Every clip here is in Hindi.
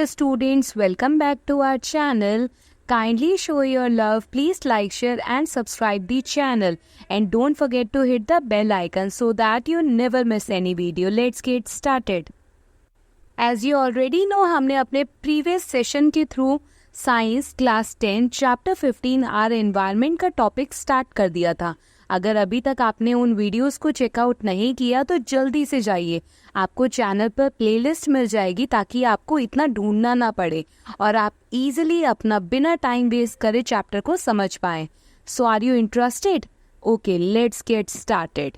students, welcome back to our channel. Kindly show your love, please like, share and subscribe the channel, and don't forget to hit the bell icon so that you never miss any video. Let's get started. As you already know, हमने अपने previous session के through science class 10 chapter 15 our environment का टॉपिक स्टार्ट कर दिया था. अगर अभी तक आपने उन वीडियोस को चेकआउट नहीं किया तो जल्दी से जाइए. आपको चैनल पर प्लेलिस्ट मिल जाएगी ताकि आपको इतना ढूंढना ना पड़े और आप इजीली अपना बिना टाइम वेस्ट करे चैप्टर को समझ पाएं. So are you interested? Okay, let's get started.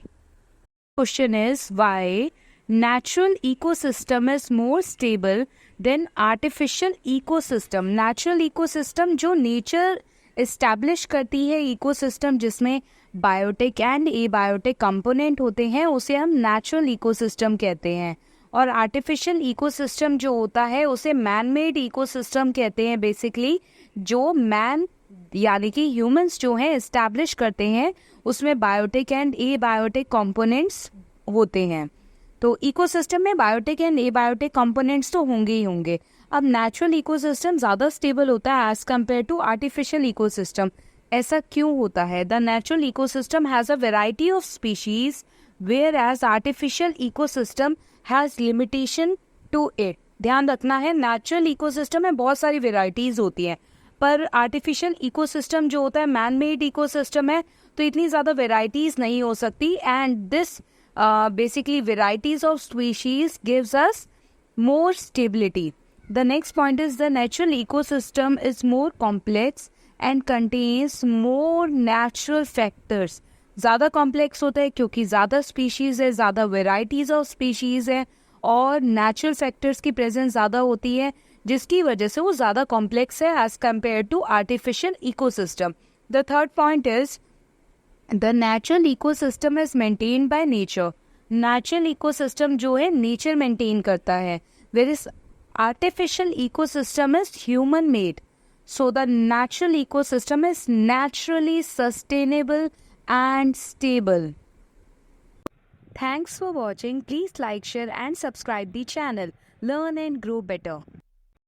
Question is why natural ecosystem is more stable than artificial ecosystem. Natural ecosystem जो nature establish करती है ecosystem जिसमें बायोटिक एंड एबायोटिक कंपोनेंट होते हैं उसे हम नेचुरल इकोसिस्टम कहते हैं. और आर्टिफिशियल इकोसिस्टम जो होता है उसे मैन मेड इकोसिस्टम कहते हैं. बेसिकली जो मैन यानी कि ह्यूमंस जो हैं एस्टैब्लिश करते हैं उसमें बायोटिक एंड एबायोटिक कंपोनेंट्स होते हैं. तो इकोसिस्टम में बायोटिक एंड एबायोटिक कंपोनेंट्स तो होंगे ही होंगे. अब नेचुरल इकोसिस्टम ज़्यादा स्टेबल होता है as compared to artificial ecosystem. ऐसा क्यों होता है? The natural ecosystem has a variety of species whereas artificial ecosystem has limitation to it. ध्यान रखना है, नेचुरल इकोसिस्टम में बहुत सारी वेराइटीज़ होती हैं पर आर्टिफिशियल इकोसिस्टम जो होता है मैन मेड इकोसिस्टम है तो इतनी ज़्यादा वेराइटीज़ नहीं हो सकती. And this basically varieties of species gives us more stability. The next point is the natural ecosystem is more complex and contains more natural factors. ज़्यादा complex होता है क्योंकि ज़्यादा species है, ज़्यादा varieties of species है और natural factors की presence ज़्यादा होती है जिसकी वजह से वो ज़्यादा complex है as compared to artificial ecosystem. The third point is The natural ecosystem is maintained by nature. Natural ecosystem जो है nature maintain करता है. Whereas artificial ecosystem is human made. So the natural ecosystem is naturally sustainable and stable. Thanks for watching. Please like, share and subscribe the channel. Learn and grow better.